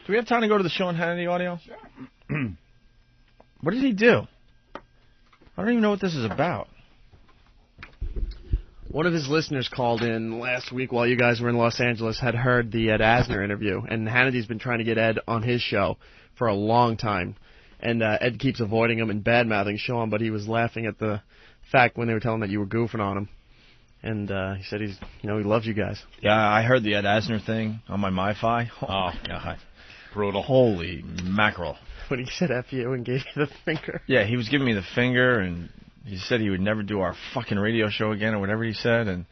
Do we have time to go to the Sean Hannity audio? Sure. What did he do? I don't even know what this is about. One of his listeners called in last week while you guys were in Los Angeles, had heard the Ed Asner interview, and Hannity's been trying to get Ed on his show for a long time. And Ed keeps avoiding him and bad-mouthing Sean, but he was laughing at the fact when they were telling him that you were goofing on him. And he said he loves you guys. Yeah, I heard the Ed Asner thing on my MiFi. Oh, God. Brutal. Holy mackerel. When he said F you and gave you the finger. Yeah, he was giving me the finger, and he said he would never do our fucking radio show again, or whatever he said, and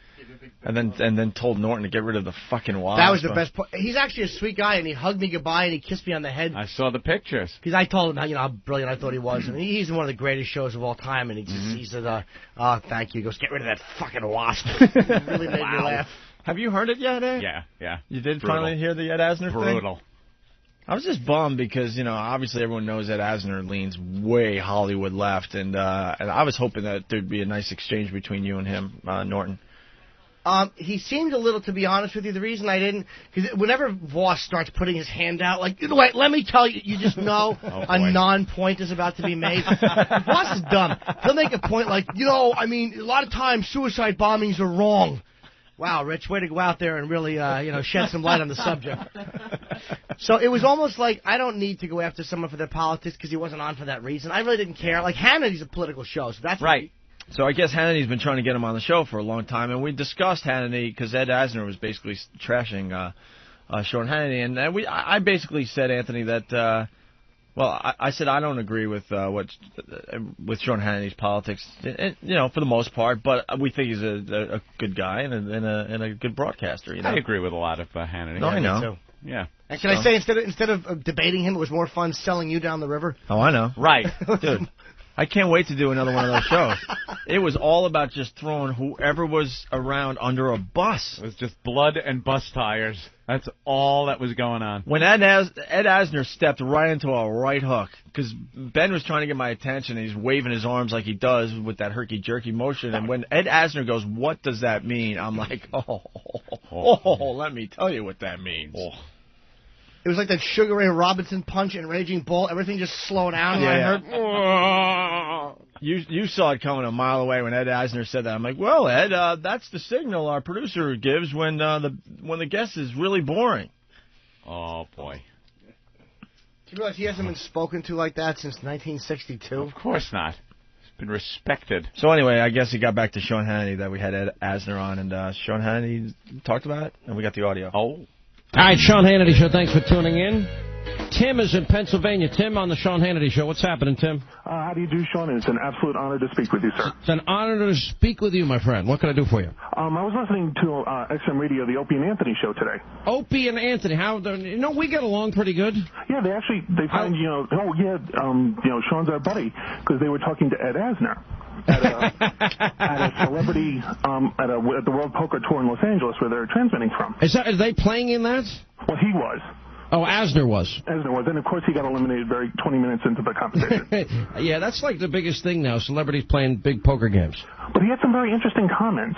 then told Norton to get rid of the fucking WASP. That was the best part. He's actually a sweet guy, and he hugged me goodbye, and he kissed me on the head. I saw the pictures. Because I told him how brilliant I thought he was. And he's in one of the greatest shows of all time, and he said, oh, thank you. He goes, get rid of that fucking WASP. It really made me laugh. Have you heard it yet, Ed? Yeah. You did finally hear the Ed Asner thing? Brutal. I was just bummed because, obviously everyone knows Ed Asner leans way Hollywood left, and I was hoping that there'd be a nice exchange between you and him, Norton. He seemed a little, to be honest with you, the reason I didn't, because whenever Voss starts putting his hand out, like, wait, let me tell you, you just know a non-point is about to be made. Voss is dumb. He'll make a point like, a lot of times suicide bombings are wrong. Wow, Rich, way to go out there and really, shed some light on the subject. So it was almost like I don't need to go after someone for their politics because he wasn't on for that reason. I really didn't care. Like, Hannity's a political show, so that's right. So I guess Hannity's been trying to get him on the show for a long time, and we discussed Hannity because Ed Asner was basically trashing Sean Hannity, and I basically said, Anthony, that I said I don't agree with Sean Hannity's politics, for the most part, but we think he's a good guy and a good broadcaster. I agree with a lot of Hannity. No, I know. So. Yeah. And can I say, instead of debating him, it was more fun selling you down the river? Oh, I know. Right. Dude, I can't wait to do another one of those shows. It was all about just throwing whoever was around under a bus. It was just blood and bus tires. That's all that was going on. When Ed Asner stepped right into a right hook, because Ben was trying to get my attention, and he's waving his arms like he does with that herky-jerky motion, and when Ed Asner goes, what does that mean? I'm like, let me tell you what that means. Oh. It was like that Sugar Ray Robinson punch in Raging Bull. Everything just slowed down. Yeah. I heard. You saw it coming a mile away when Ed Asner said that. I'm like, well, Ed, that's the signal our producer gives when the guest is really boring. Oh boy. Do you realize he hasn't been spoken to like that since 1962? Of course not. He's been respected. So anyway, I guess he got back to Sean Hannity that we had Ed Asner on, and Sean Hannity talked about it, and we got the audio. Oh. All right, Sean Hannity Show, thanks for tuning in. Tim is in Pennsylvania. Tim on the Sean Hannity Show. What's happening, Tim? How do you do, Sean? It's an absolute honor to speak with you, sir. It's an honor to speak with you, my friend. What can I do for you? I was listening to XM Radio, the Opie and Anthony show today. Opie and Anthony, we get along pretty good. Yeah, they find, Sean's our buddy, because they were talking to Ed Asner. At a celebrity at the World Poker Tour in Los Angeles, where they're transmitting from. Are they playing in that? Well, he was. Oh, Asner was. Asner was, and of course he got eliminated 20 minutes into the competition. Yeah, that's like the biggest thing now, celebrities playing big poker games. But he had some very interesting comments.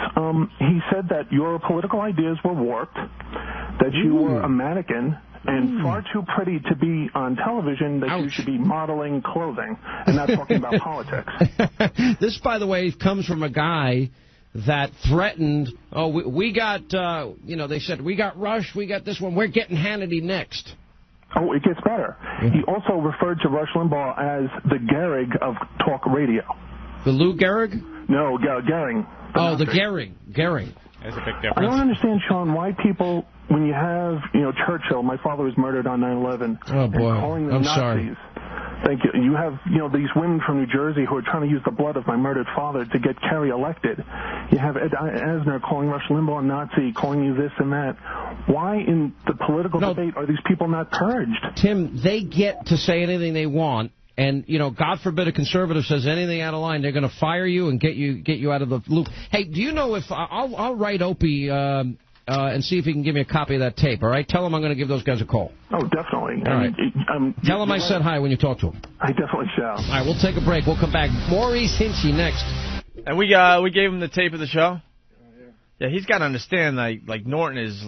He said that your political ideas were warped, that you were a mannequin, and far too pretty to be on television, that you should be modeling clothing and not talking about politics. This, by the way, comes from a guy that threatened, we got, they said, we got Rush, we got this one, we're getting Hannity next. Oh, it gets better. He also referred to Rush Limbaugh as the Gehrig of talk radio. The Lou Gehrig? No, Gehring. Oh, the Gehring. There's a big difference. I don't understand, Sean, why people, when you have, Churchill, my father was murdered on 9/11. Oh, boy. And calling them I'm Nazis. sorry. Thank you. You have, these women from New Jersey who are trying to use the blood of my murdered father to get Kerry elected. You have Ed Asner calling Rush Limbaugh a Nazi, calling you this and that. Why in the political debate are these people not purged? Tim, they get to say anything they want. And, God forbid a conservative says anything out of line, they're going to fire you and get you out of the loop. Hey, do you know if I'll write Opie and see if he can give me a copy of that tape, all right? Tell him I'm going to give those guys a call. Oh, definitely. All right. Tell him I said hi when you talk to him. I definitely shall. All right, we'll take a break. We'll come back. Maurice Hinchey next. And we gave him the tape of the show. Yeah, he's got to understand, like Norton is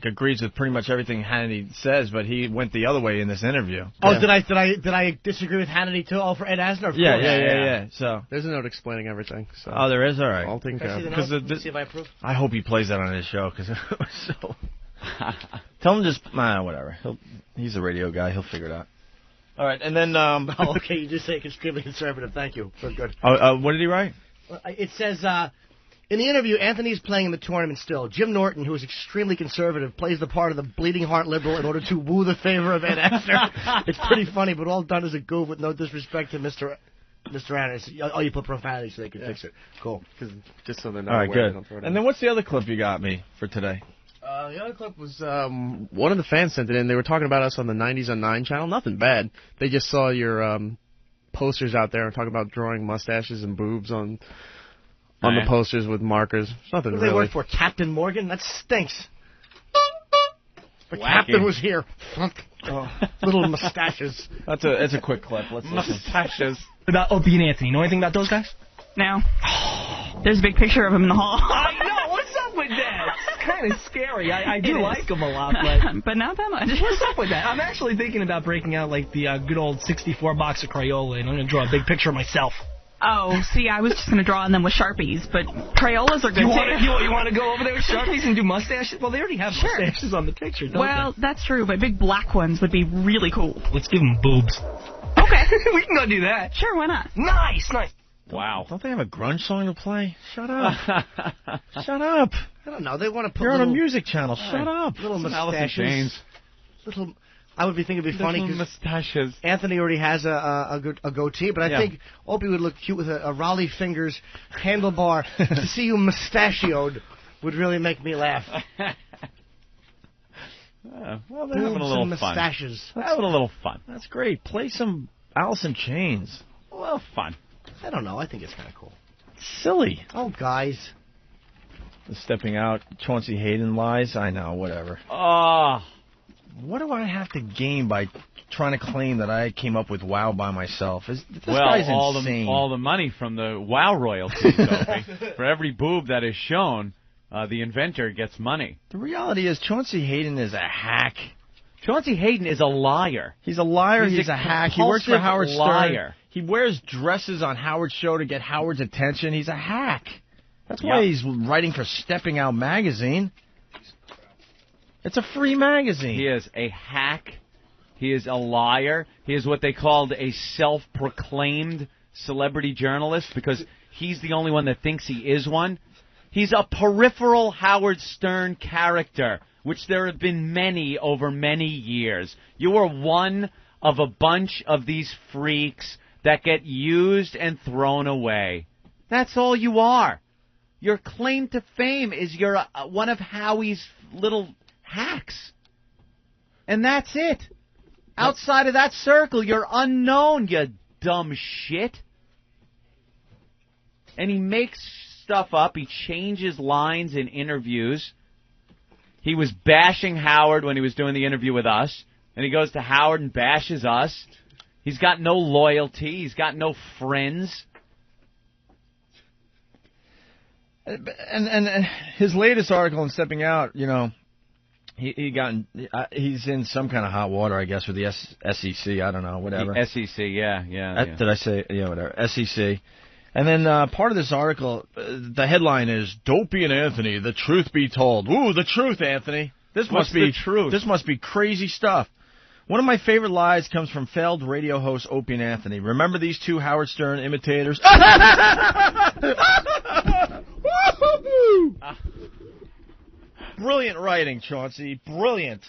agrees with pretty much everything Hannity says, but he went the other way in this interview. Oh, yeah. did I disagree with Hannity too? Oh, for Ed Asner? Of yeah, course. yeah. So there's a note explaining everything. So. Oh, there is? All right. All taken care of. See if I approve. I hope he plays that on his show because it was so. Tell him just whatever. He's a radio guy. He'll figure it out. All right, and then okay, you just say extremely conservative. Thank you. So good. What did he write? It says. In the interview, Anthony's playing in the tournament still. Jim Norton, who is extremely conservative, plays the part of the bleeding heart liberal in order to woo the favor of Ed Asner. It's pretty funny, but all done as a goof with no disrespect to Mr. Asner. Oh, you put profanity so they can fix it. Cool. Just so they're not all right, aware. Good. And then what's the other clip you got me for today? The other clip was one of the fans sent it in. They were talking about us on the 90s on 9 channel. Nothing bad. They just saw your posters out there and talking about drawing mustaches and boobs on the posters with markers. Nothing What do really. they work for? Captain Morgan? That stinks. The Wacky. captain was here. Little mustaches. It's a quick clip. Let's listen. Mustaches. About Opie and Anthony. Know anything about those guys? No. There's a big picture of him in the hall. I know. What's up with that? It's kind of scary. I do like him a lot, but not that much. What's up with that? I'm actually thinking about breaking out like the good old 64 box of Crayola, and I'm going to draw a big picture of myself. Oh, see, I was just going to draw on them with Sharpies, but Crayolas are good, you too. You want to go over there with Sharpies and do mustaches? Well, they already have mustaches on the picture, don't Well, they? that's true, but big black ones would be really cool. Let's give them boobs. Okay. We can go do that. Sure, why not? Nice. Wow. Don't they have a grunge song to play? Shut up. Shut up. I don't know. They want to put You're on a little, music channel. Shut up. little Alice in mustaches. Chains. Little. I would be thinking it'd be funny Little because mustaches. Anthony already has a goatee, but I think Opie would look cute with a Raleigh Fingers handlebar. To see you mustachioed would really make me laugh. Well, they're having a little mustaches. fun. Having a little fun. That's great. Play some Alice in Chains. A little fun. I don't know. I think it's kind of cool. Silly. Oh, guys. The stepping out, Chaunce Hayden lies. I know, whatever. What do I have to gain by trying to claim that I came up with WoW by myself? This guy's insane. all the money from the WoW royalties, Opie. For every boob that is shown, the inventor gets money. The reality is Chaunce Hayden is a hack. Chaunce Hayden is a liar. He's a liar. He's a hack. He works for Howard Stern. Liar. He wears dresses on Howard's show to get Howard's attention. He's a hack. That's why he's writing for Stepping Out magazine. It's a free magazine. He is a hack. He is a liar. He is what they called a self-proclaimed celebrity journalist because he's the only one that thinks he is one. He's a peripheral Howard Stern character, which there have been many over many years. You are one of a bunch of these freaks that get used and thrown away. That's all you are. Your claim to fame is you're one of Howie's little hacks. And that's it. Outside of that circle, you're unknown, you dumb shit. And he makes stuff up. He changes lines in interviews. He was bashing Howard when he was doing the interview with us. And he goes to Howard and bashes us. He's got no loyalty. He's got no friends. And his latest article in Stepping Out, you know, he's in some kind of hot water, I guess, with the SEC. I don't know, whatever. The SEC, yeah. Did I say, yeah, whatever, SEC. And then part of this article, the headline is, Opie and Anthony, the truth be told. Ooh, the truth, Anthony. This must be the truth? This must be crazy stuff. One of my favorite lies comes from failed radio host Opie and Anthony. Remember these two Howard Stern imitators? Brilliant writing, Chauncey. Brilliant.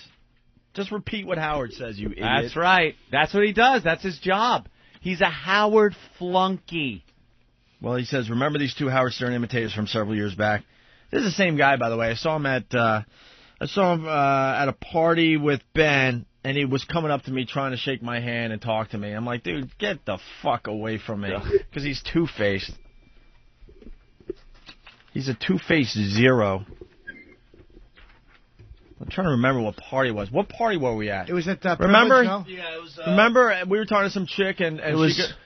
Just repeat what Howard says, you idiot. That's right. That's what he does. That's his job. He's a Howard flunky. Well, he says, remember these two Howard Stern imitators from several years back? This is the same guy, by the way. I saw him at a party with Ben, and he was coming up to me trying to shake my hand and talk to me. I'm like, dude, get the fuck away from me. Because he's two-faced. He's a two-faced zero. I'm trying to remember what party it was. What party were we at? It was at remember? No? Yeah, it was. Remember, we were talking to some chick, and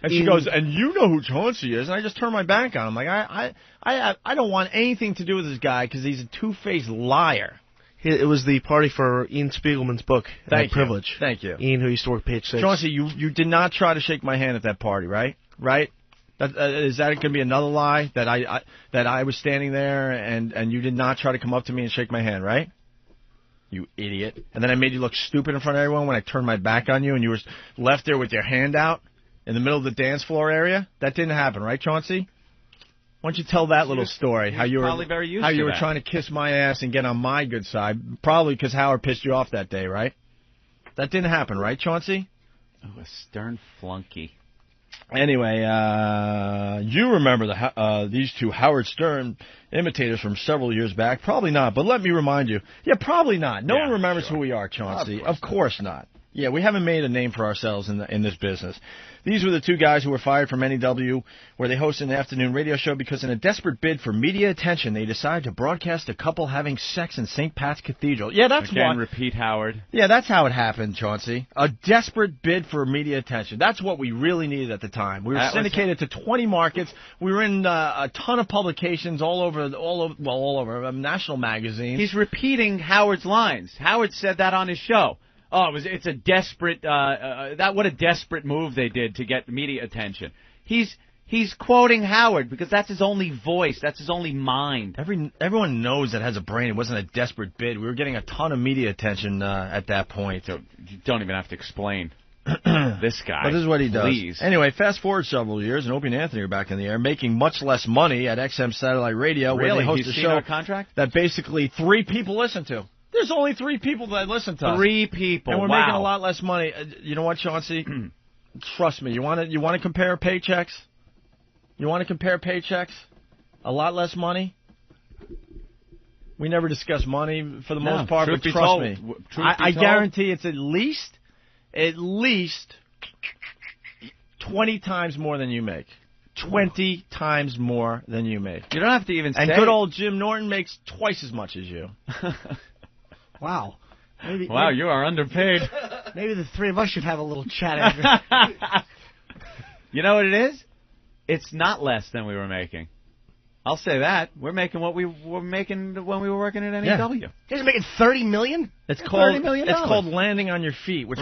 she goes, and you know who Chauncey is, and I just turned my back on him. Like, I don't want anything to do with this guy because he's a two-faced liar. It was the party for Ian Spiegelman's book, Privilege. Thank you. Ian, who used to work page 6. Chauncey, you did not try to shake my hand at that party, right? Right? Is that going to be another lie, that I was standing there and you did not try to come up to me and shake my hand, right? You idiot. And then I made you look stupid in front of everyone when I turned my back on you and you were left there with your hand out in the middle of the dance floor area? That didn't happen, right, Chauncey? Why don't you tell that little story, how you were trying to kiss my ass and get on my good side, probably because Howard pissed you off that day, right? That didn't happen, right, Chauncey? Oh, a stern flunky. Anyway, you remember these two Howard Stern imitators from several years back? Probably not, but let me remind you. Yeah, probably not. No one remembers who we are, Chauncey. Of course not. Yeah, we haven't made a name for ourselves in this business. These were the two guys who were fired from NEW, where they hosted an afternoon radio show because in a desperate bid for media attention, they decided to broadcast a couple having sex in St. Pat's Cathedral. Yeah, that's Again, repeat Howard. Yeah, that's how it happened, Chauncey. A desperate bid for media attention. That's what we really needed at the time. We were syndicated to 20 markets. We were in a ton of publications all over national magazines. He's repeating Howard's lines. Howard said that on his show. Oh, it's a desperate what a desperate move they did to get media attention. He's quoting Howard because that's his only voice, that's his only mind. Everyone knows that has a brain. It wasn't a desperate bid. We were getting a ton of media attention at that point. So you don't even have to explain this guy. But this is what he does. Anyway, fast forward several years, and Opie and Anthony are back in the air, making much less money at XM Satellite Radio, where they host a show that basically 3 people listen to. There's only 3 people that listen to us. 3 people. And we're making a lot less money. You know what, Chauncey? Trust me. You want to compare paychecks? You want to compare paychecks? A lot less money? We never discuss money for the most part, but trust me. I guarantee it's at least 20 times more than you make. 20 times more than you make. You don't have to even say. And good old Jim Norton makes twice as much as you. Wow. Maybe, you are underpaid. Maybe the 3 of us should have a little chat after. You know what it is? It's not less than we were making. I'll say that. We're making what we were making when we were working at NEW. Yeah. You guys are making $30 million? It's called $30 million. It's called landing on your feet, which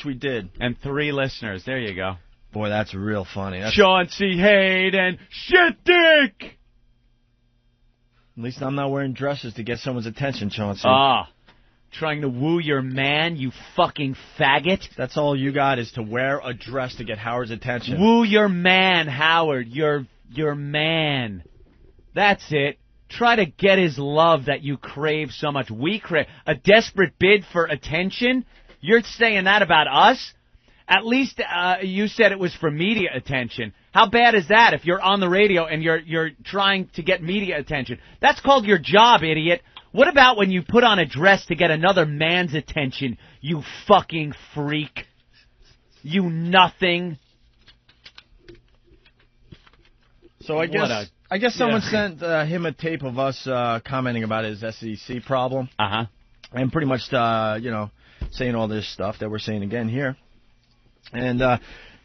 we did. And 3 listeners. There you go. Boy, that's real funny. Chaunce Hayden, shit dick! At least I'm not wearing dresses to get someone's attention, Chauncey. Trying to woo your man, you fucking faggot. That's all you got is to wear a dress to get Howard's attention. Woo your man, Howard. Your man. That's it. Try to get his love that you crave so much. We crave a desperate bid for attention. You're saying that about us? At least you said it was for media attention. How bad is that if you're on the radio and you're trying to get media attention? That's called your job, idiot. What about when you put on a dress to get another man's attention, you fucking freak? You nothing. So I guess someone sent him a tape of us commenting about his SEC problem. Uh-huh. And pretty much, saying all this stuff that we're saying again here. And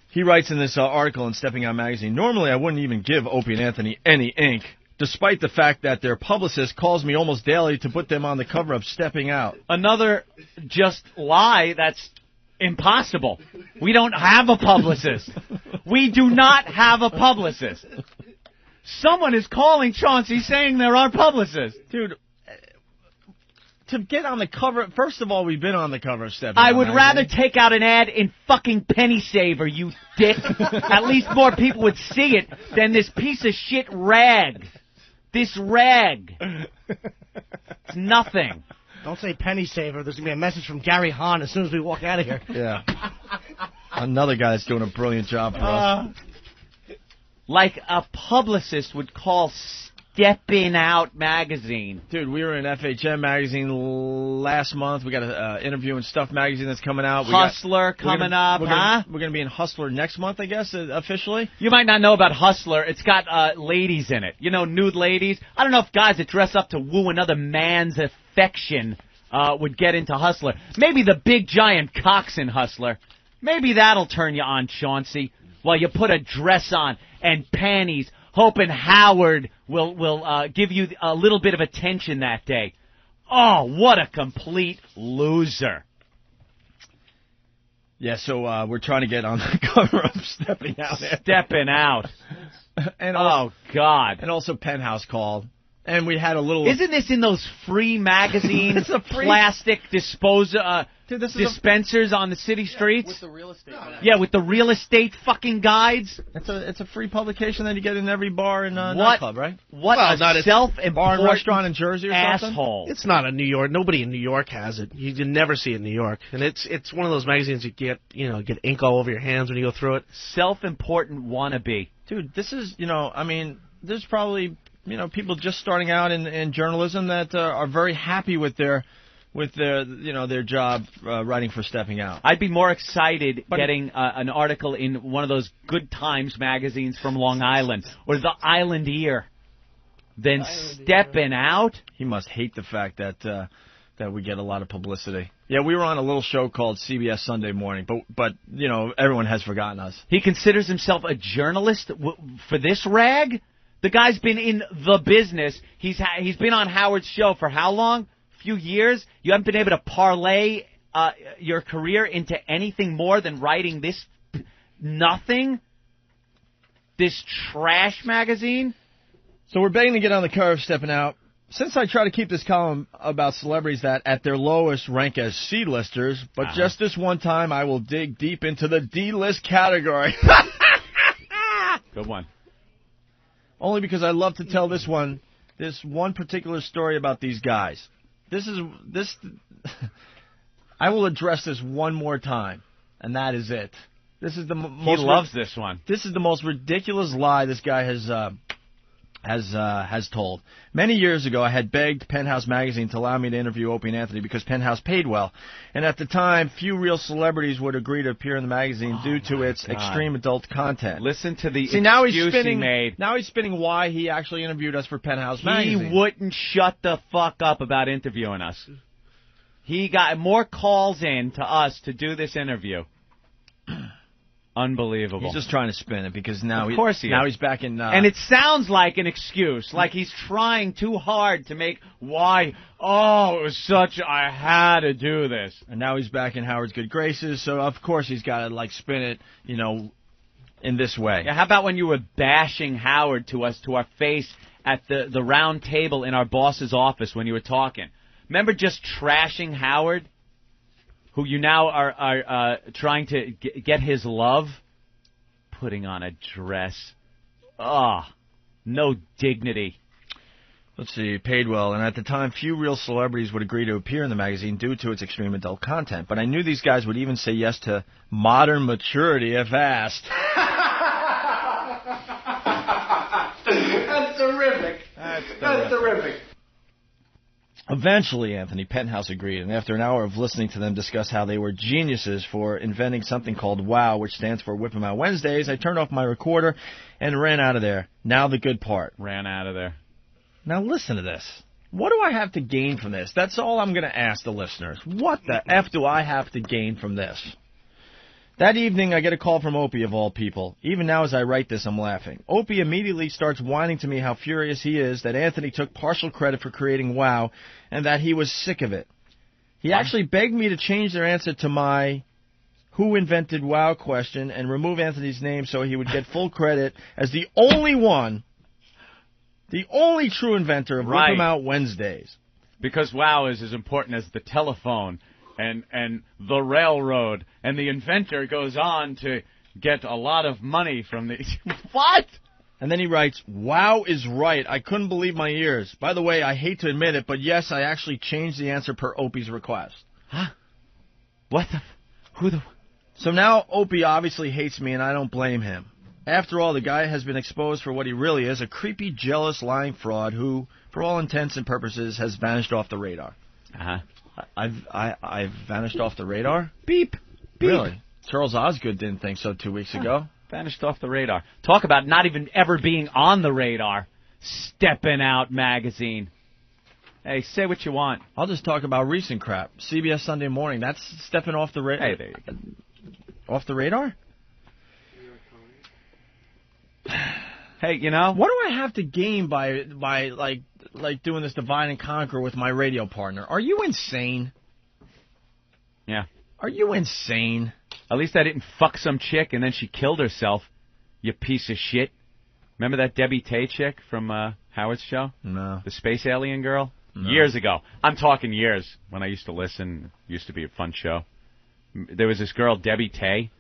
he writes in this article in Stepping Out magazine, normally I wouldn't even give Opie and Anthony any ink, despite the fact that their publicist calls me almost daily to put them on the cover of Stepping Out. Another just lie that's impossible. We don't have a publicist. We do not have a publicist. Someone is calling Chauncey saying they're our publicist. Dude, to get on the cover, first of all, we've been on the cover of Steppin. I would rather take out an ad in fucking Penny Saver, you dick. At least more people would see it than this piece of shit rag. This rag. It's nothing. Don't say Penny Saver. There's going to be a message from Gary Hahn as soon as we walk out of here. Yeah. Another guy that's doing a brilliant job for us. Like a publicist would call Steppin' Out magazine. Dude, we were in FHM magazine last month. We got an interview in Stuff magazine that's coming out. Hustler coming up, huh? We're going to be in Hustler next month, I guess, officially. You might not know about Hustler. It's got ladies in it. You know, nude ladies. I don't know if guys that dress up to woo another man's infection would get into Hustler. Maybe the big giant cocks in Hustler. Maybe that'll turn you on, Chauncey, while you put a dress on and panties, hoping Howard will give you a little bit of attention that day. Oh, what a complete loser. Yeah, so we're trying to get on the cover of Stepping Out. Stepping Out. And also, oh, God. And also Penthouse called. And we had a little... Isn't this in those free magazines, It's a free... plastic dispensers on the city streets? With the real estate. Yeah, with the real estate fucking guides. It's a free publication that you get in every bar and nightclub, right? What Well, a not a self-important bar and restaurant in Jersey or something? asshole. It's not a New York. Nobody in New York has it. You never see it in New York, and it's one of those magazines you get ink all over your hands when you go through it. Self-important wannabe. Dude, this is there's probably people just starting out in journalism that are very happy with their job writing for Stepping Out. I'd be more excited getting an article in one of those Good Times magazines from Long Island or the Island Ear than Stepping Out. He must hate the fact that we get a lot of publicity. Yeah, we were on a little show called CBS Sunday Morning, but everyone has forgotten us. He considers himself a journalist for this rag? The guy's been in the business. He's been on Howard's show for how long? A few years? You haven't been able to parlay your career into anything more than writing this nothing? This trash magazine? So we're begging to get on the cover of Stepping Out. Since I try to keep this column about celebrities that at their lowest rank as C-listers, but just this one time I will dig deep into the D-list category. Good one. Only because I love to tell this one particular story about these guys. I will address this one more time, and that is it. This is the most. He loves this one. This is the most ridiculous lie this guy has told. Many years ago, I had begged Penthouse magazine to allow me to interview Opie and Anthony because Penthouse paid well, and at the time, few real celebrities would agree to appear in the magazine due to its extreme adult content. Listen to the excuse he made. Now he's spinning why he actually interviewed us for Penthouse magazine. He wouldn't shut the fuck up about interviewing us. He got more calls in to us to do this interview. Unbelievable. He's just trying to spin it because now he's back in... and it sounds like an excuse, like he's trying too hard to make why, it was I had to do this. And now he's back in Howard's good graces, so of course he's got to, spin it, in this way. Yeah, how about when you were bashing Howard to us, to our face, at the round table in our boss's office when you were talking? Remember just trashing Howard? Who you now are trying to get his love, putting on a dress. No dignity. Let's see, paid well, and at the time, few real celebrities would agree to appear in the magazine due to its extreme adult content. But I knew these guys would even say yes to modern maturity if asked. That's terrific. That's terrific. Eventually, Anthony, Penthouse agreed, and after an hour of listening to them discuss how they were geniuses for inventing something called WOW, which stands for Whip 'em Out Wednesdays, I turned off my recorder and ran out of there. Now the good part. Ran out of there. Now listen to this. What do I have to gain from this? That's all I'm going to ask the listeners. What the F do I have to gain from this? That evening, I get a call from Opie, of all people. Even now as I write this, I'm laughing. Opie immediately starts whining to me how furious he is that Anthony took partial credit for creating WOW and that he was sick of it. He actually begged me to change their answer to my who invented WOW question and remove Anthony's name so he would get full credit as the only one, the only true inventor of Whip 'em Out Wednesdays. Because WOW is as important as the telephone and the railroad, and the inventor goes on to get a lot of money from the... What? And then he writes, "Wow is right. I couldn't believe my ears. By the way, I hate to admit it, but yes, I actually changed the answer per Opie's request." Huh? What the... Who the... So now Opie obviously hates me, and I don't blame him. After all, the guy has been exposed for what he really is, a creepy, jealous, lying fraud who, for all intents and purposes, has vanished off the radar. Uh-huh. I've vanished off the radar? Beep. Beep. Really? Charles Osgood didn't think so 2 weeks ago. Vanished off the radar. Talk about not even ever being on the radar. Steppin' Out magazine. Hey, say what you want. I'll just talk about recent crap. CBS Sunday Morning. That's stepping off the radar. Hey, there you go. Off the radar? Hey, you know? What do I have to gain by like doing this divide and conquer with my radio partner? Are you insane? Yeah. Are you insane? At least I didn't fuck some chick and then she killed herself, you piece of shit. Remember that Debbie Tay chick from Howard's show? No. The space alien girl? No. Years ago. I'm talking years when I used to listen. It used to be a fun show. There was this girl, Debbie Tay.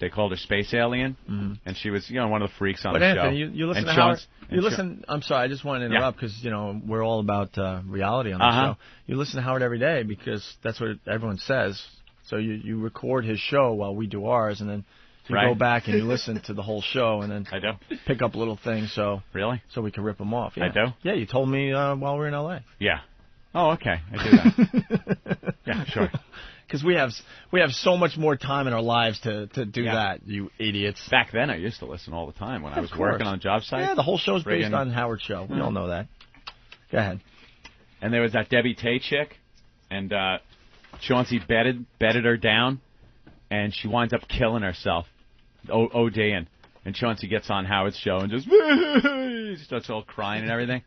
They called her Space Alien, and she was, one of the freaks on but the Anthony, show. you listen and to Howard. You listen. I'm sorry, I just want to interrupt because we're all about reality on the show. You listen to Howard every day because that's what everyone says. So you record his show while we do ours, and then you go back and you listen to the whole show, and then I do pick up little things. So really, so we can rip them off. Yeah. I do. Yeah, you told me while we were in L.A. Yeah. Oh, okay. I do that. Yeah, sure. Because we have so much more time in our lives to do that, you idiots. Back then, I used to listen all the time when I was working on a job site. Yeah, the whole show's based on Howard's show. We all know that. Go ahead. And there was that Debbie Tay chick, and Chauncey bedded her down, and she winds up killing herself, ODing. And Chauncey gets on Howard's show and just starts all crying and everything.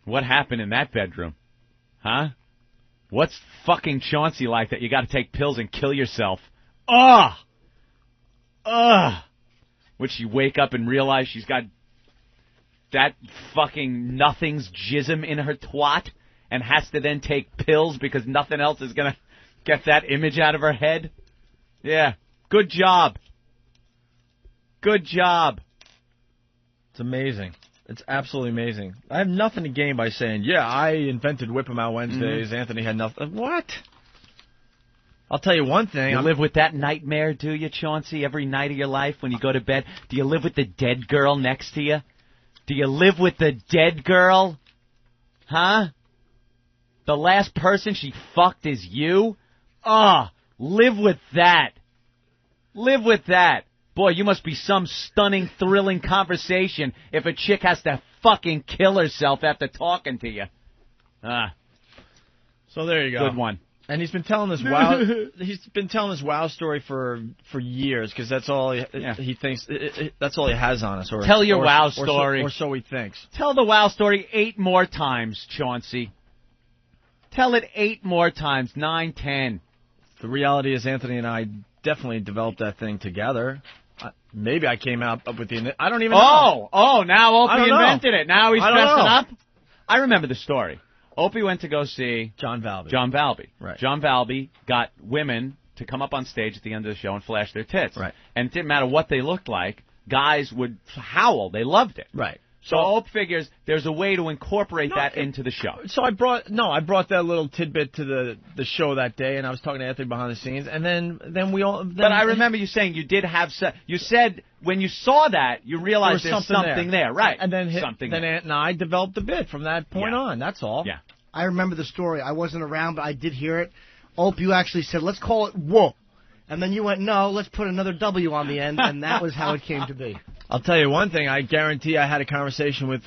What happened in that bedroom? Huh? What's fucking Chauncey like that you got to take pills and kill yourself? Would she wake up and realize she's got that fucking nothing's jism in her twat and has to then take pills because nothing else is going to get that image out of her head? Yeah. Good job. Good job. It's amazing. It's absolutely amazing. I have nothing to gain by saying, yeah, I invented Whip 'em Out Wednesdays. Anthony had nothing. What? I'll tell you one thing. You live with that nightmare, do you, Chauncey, every night of your life when you go to bed? Do you live with the dead girl next to you? Do you live with the dead girl? Huh? The last person she fucked is you? Live with that. Live with that. Boy, you must be some stunning, thrilling conversation if a chick has to fucking kill herself after talking to you. So there you go. Good one. And he's been telling this wow story for years because that's all he thinks. That's all he has on us. Tell your wow story, or so he thinks. Tell the wow story 8 more times, Chauncey. Tell it 8 more times. 9, 10. The reality is, Anthony and I definitely developed that thing together. Maybe I came up with the... I don't even know. Now Opie invented it. Now he's dressing up? I remember the story. Opie went to go see... John Valby. Right. John Valby got women to come up on stage at the end of the show and flash their tits. Right. And it didn't matter what they looked like. Guys would howl. They loved it. Right. So Opie figures there's a way to incorporate that into the show. So I brought that little tidbit to the show that day, and I was talking to Anthony behind the scenes, and then we all. But I remember you saying you did have. You said when you saw that you realized there's something there, right? And then Ant and I developed a bit from that point on. That's all. Yeah. I remember the story. I wasn't around, but I did hear it. Opie, you actually said, "Let's call it whoa," and then you went, "No, let's put another W on the end," and that was how it came to be. I'll tell you one thing. I guarantee I had a conversation with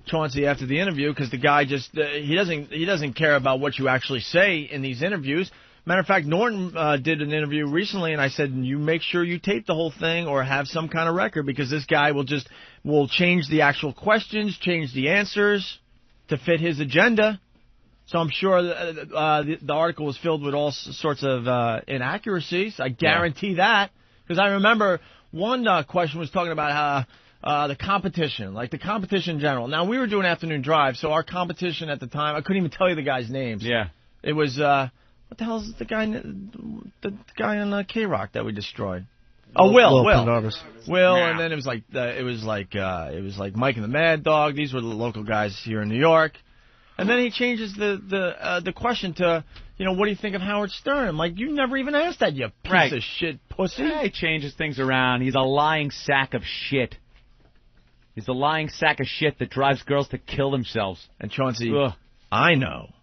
Chauncey after the interview because the guy just he doesn't care about what you actually say in these interviews. Matter of fact, Norton did an interview recently, and I said, you make sure you tape the whole thing or have some kind of record because this guy will change the actual questions, change the answers to fit his agenda. So I'm sure the article was filled with all sorts of inaccuracies. I guarantee that because I remember. One question was talking about the competition, like the competition in general. Now, we were doing afternoon drive, so our competition at the time, I couldn't even tell you the guys' names. Yeah. It was, what the hell is the guy on K-Rock that we destroyed? Oh, Will. Will, and then it was like Mike and the Mad Dog. These were the local guys here in New York. And then he changes the question to, what do you think of Howard Stern? I'm like, you never even asked that, you piece of shit pussy. Yeah, he changes things around. He's a lying sack of shit. He's a lying sack of shit that drives girls to kill themselves. And Chauncey, I know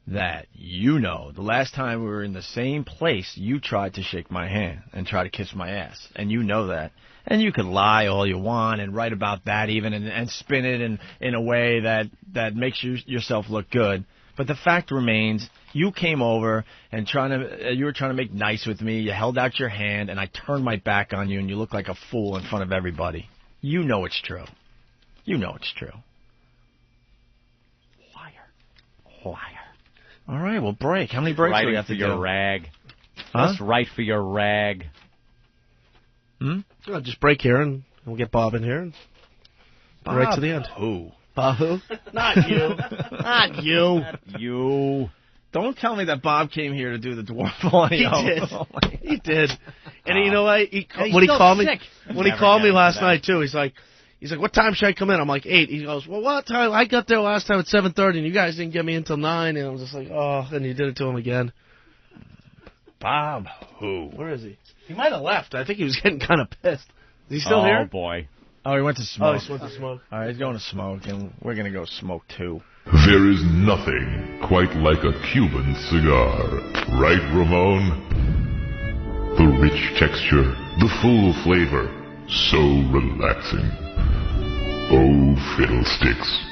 that you know the last time we were in the same place, you tried to shake my hand and try to kiss my ass, and you know that. And you could lie all you want and write about that even and spin it in a way that makes yourself look good. But the fact remains, you came over and you were trying to make nice with me. You held out your hand, and I turned my back on you, and you look like a fool in front of everybody. You know it's true. You know it's true. Liar. All right, well, break. How many breaks do we have to do? Your rag. Huh? Just right for your rag. I'll just break here, and we'll get Bob in here. And Bob, right to the end. Who? Bob who? Not you. Not you. You. Don't tell me that Bob came here to do the dwarf audio. He did. He did. And you know what? He's When he still called sick. me, when he called me last night too, he's like, what time should I come in? I'm like 8. He goes, well, what time? I got there last time at 7:30, and you guys didn't get me until 9. And I'm just like, oh, and you did it to him again. Bob who? Where is he? He might have left. I think he was getting kind of pissed. Is he still here? Oh, boy. Oh, he went to smoke. Oh, he went to smoke. All right, he's going to smoke, and we're going to go smoke, too. There is nothing quite like a Cuban cigar. Right, Ramon? The rich texture, the full flavor, so relaxing. Oh, fiddlesticks.